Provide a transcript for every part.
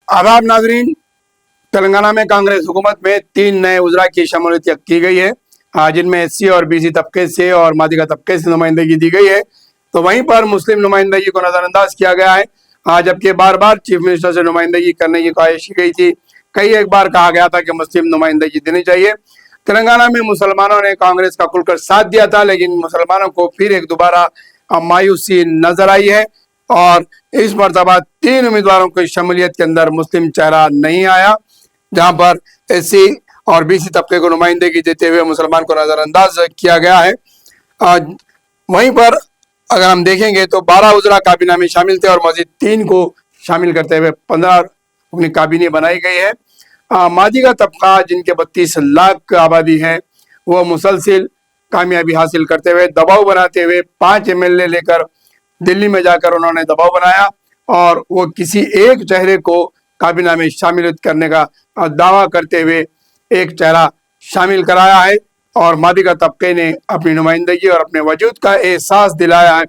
आदाब नाजरीन, तेलंगाना में कांग्रेस हुकूमत में 3 नए उजरा की शमूलियत की गई है, जिनमें एससी और बीसी तबके से और मादिगा तबके से नुमाइंदगी दी गई है। तो वहीं पर मुस्लिम नुमाइंदगी को नज़रअंदाज किया गया है, जबकि बार बार चीफ मिनिस्टर से नुमाइंदगी करने की ख्वाहिश की गई थी। कई एक बार कहा गया था कि मुस्लिम नुमाइंदगी देनी चाहिए। तेलंगाना में मुसलमानों ने कांग्रेस का खुलकर साथ दिया था, लेकिन मुसलमानों को फिर एक दोबारा मायूसी नजर आई है और इस मरतबा 3 उम्मीदवारों की शमूलियत के अंदर मुस्लिम चेहरा नहीं आया, जहां पर एससी और बीसी तबके को नुमाइंदगी देते हुए मुसलमान को नज़रअंदाज किया गया है। वहीं पर अगर हम देखेंगे तो 12 उजरा काबीना में शामिल थे और मजीद 3 को शामिल करते हुए 15 अपनी काबीने बनाई गई है। मादिगा तबका जिनके 32 लाख आबादी है, वो मुसलसिल कामयाबी हासिल करते हुए दबाव बनाते हुए 5 एमएलए लेकर दिल्ली में जाकर उन्होंने दबाव बनाया और वो किसी एक चेहरे को काबीना में शामिल करने का दावा करते हुए एक चेहरा शामिल कराया है और मादिगा तबके ने अपनी नुमाइंदगी और अपने वजूद का एहसास दिलाया है।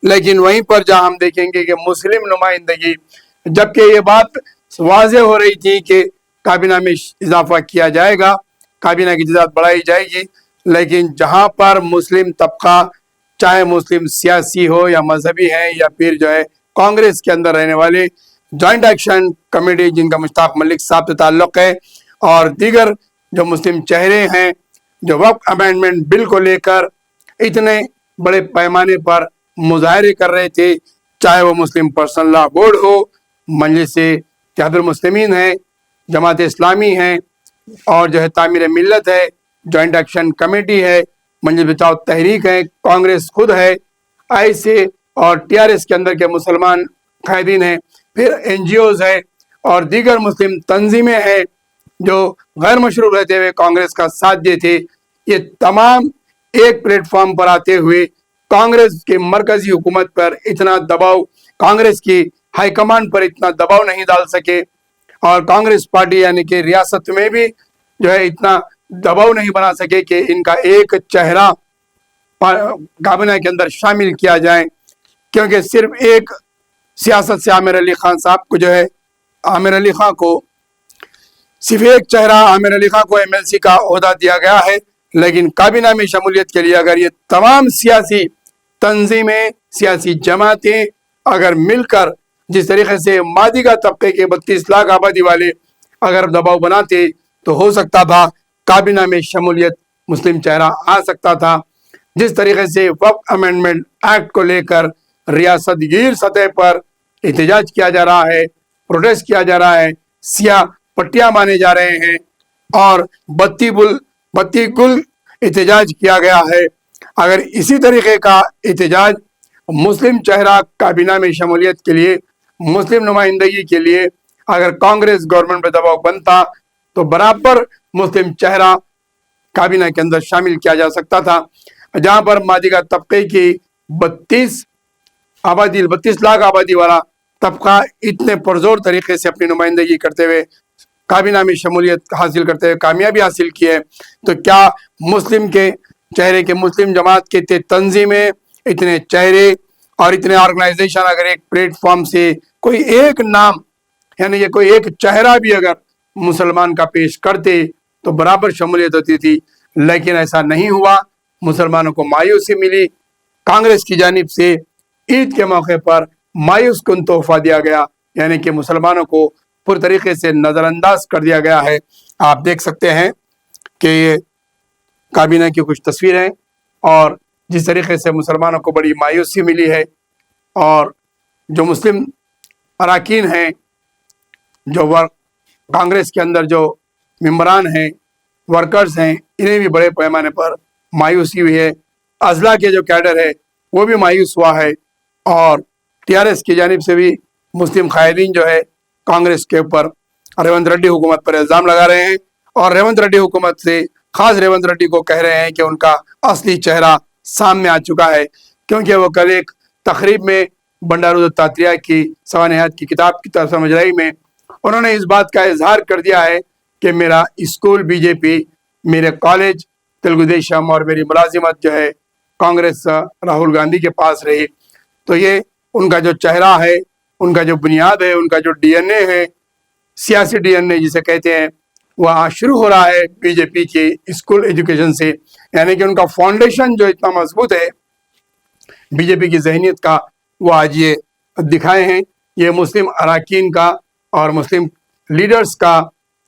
लेकिन वहीं पर जहां हम देखेंगे कि मुस्लिम नुमाइंदगी, जबकि ये बात वाज़ेह हो रही थी कि काबीना में इजाफा किया जाएगा, काबीना की तादाद बढ़ाई जाएगी, लेकिन जहां पर मुस्लिम तबका, चाहे मुस्लिम सियासी हो या मजहबी है या फिर जो है कांग्रेस के अंदर रहने वाले जॉइंट एक्शन कमेटी जिनका मुश्ताक मलिक साहब से ताल्लुक है और दीगर जो मुस्लिम चेहरे हैं जो वक्फ अमेंडमेंट बिल को लेकर इतने बड़े पैमाने पर मुजाहरे कर रहे थे, चाहे वो मुस्लिम पर्सनल लॉ बोर्ड हो, मजलिस इत्तेहादुल मुस्लिमीन है, जमात इस्लामी है और जो है तामीर मिल्लत है, जॉइंट एक्शन कमेटी है, मंजिल बचाओ तहरीक है, कांग्रेस खुद है, ऐसे और टीआरएस के अंदर के मुसलमान कायदीन हैं, फिर एनजीओज है और दीगर मुस्लिम तंजीमें हैं जो गैर मशरू रहते हुए कांग्रेस का साथ देते। ये तमाम एक प्लेटफॉर्म पर आते हुए कांग्रेस के मरकजी हुकूमत पर इतना दबाव, कांग्रेस की हाईकमान पर इतना दबाव नहीं डाल सके और कांग्रेस पार्टी यानी कि रियासत में भी जो है इतना दबाव नहीं बना सके कि इनका एक चेहरा काबीना के अंदर शामिल किया जाए, क्योंकि सिर्फ एक सियासत से आमिर अली खान साहब को जो है आमिर अली खान को सिर्फ एक चेहरा आमिर अली खान को एमएलसी का ओहदा दिया गया है, लेकिन काबीना में शमूलियत के लिए अगर ये तमाम सियासी तंजीमें, सियासी जमातें अगर मिलकर जिस तरीके से मादिगा तबके के 32 लाख आबादी वाले अगर दबाव बनाते तो हो सकता था काबीना में शमूलियत मुस्लिम चेहरा आ सकता था। जिस तरीके से वक्फ अमेंडमेंट एक्ट को लेकर रियासत गिर सतह पर एहतजाज किया जा रहा है, प्रोटेस्ट किया जा रहा है, सियाह पट्टियां माने जा रहे हैं और बत्ती गुल एहतजाज किया गया है, अगर इसी तरीके का एहतजाज मुस्लिम चेहरा काबीना में शमूलियत के लिए, मुस्लिम नुमाइंदगी के लिए अगर कांग्रेस गवर्नमेंट पर दबाव बनता तो बराबर मुस्लिम चेहरा काबीना के अंदर शामिल किया जा सकता था। जहां पर मादिगा तबके की 32 लाख आबादी वाला तबका इतने पुरजोर तरीके से अपनी नुमाइंदगी करते हुए काबीना में शमूलियत हासिल करते हुए कामयाबी हासिल की है, तो क्या मुस्लिम के चेहरे के मुस्लिम जमात के इतने तंजीमें, इतने चेहरे और इतने ऑर्गेनाइजेशन अगर एक प्लेटफॉर्म से कोई एक नाम यानी कि कोई एक चेहरा भी अगर मुसलमान का पेश करते तो बराबर शमूलियत होती थी, लेकिन ऐसा नहीं हुआ। मुसलमानों को मायूसी मिली, कांग्रेस की जानिब से ईद के मौके पर मायूस कुन तोहफा दिया गया, यानी कि मुसलमानों को पूरी तरीके से नज़रअंदाज कर दिया गया है। आप देख सकते हैं कि ये काबीना की कुछ तस्वीरें और जिस तरीके से मुसलमानों को बड़ी मायूसी मिली है और जो मुस्लिम अरकान हैं, जो कांग्रेस के अंदर जो मेंबरान हैं, वर्कर्स हैं, इन्हें भी बड़े पैमाने पर मायूसी हुई है। अजला के जो कैडर है वो भी मायूस हुआ है और टीआरएस की जानिब से भी मुस्लिम कायदीन जो है कांग्रेस के ऊपर रेवंत रेड्डी हुकूमत पर इल्ज़ाम लगा रहे हैं और रेवंत रेड्डी हुकूमत से खास रेवंत रेड्डी को कह रहे हैं कि उनका असली चेहरा सामने आ चुका है, क्योंकि वो कल एक तकरीब में बंडारू दत्तात्रेय की सवानियात की किताब की तरफ समझराई में उन्होंने इस बात का इजहार कर दिया है कि मेरा स्कूल बीजेपी, मेरे कॉलेज तेलुगु देशम और मेरी मुलाजिमत जो है कांग्रेस राहुल गांधी के पास रही। तो ये उनका जो चेहरा है, उनका जो बुनियाद है, उनका जो डीएनए है, सियासी DNA जिसे कहते हैं वह शुरू हो रहा है बीजेपी के स्कूल एजुकेशन से, यानी कि उनका फाउंडेशन जो इतना मजबूत है बीजेपी की जहनीत का, वो आज ये दिखाए हैं। ये मुस्लिम अरकान का और मुस्लिम लीडर्स का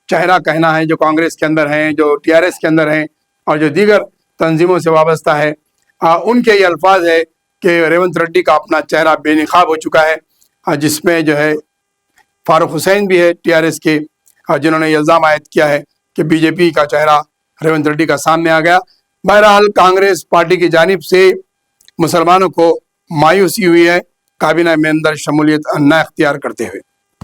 चेहरा कहना है, जो कांग्रेस के अंदर हैं, जो TRS के अंदर हैं और जो दीगर तंजीमों से वाबस्ता है। उनके ये अल्फाज है कि रेवंत रेड्डी का अपना चेहरा बेनकाब हो चुका है, जिसमें जो है फारूक हुसैन भी है TRS के, जिन्होंने इल्ज़ाम आयद किया है कि बीजेपी का चेहरा रेवंत रेड्डी का सामने आ गया। बहरहाल कांग्रेस पार्टी की जानिब से मुसलमानों को मायूसी हुई है काबीना में अंदर शमूलियत न इख्तियार करते हुए।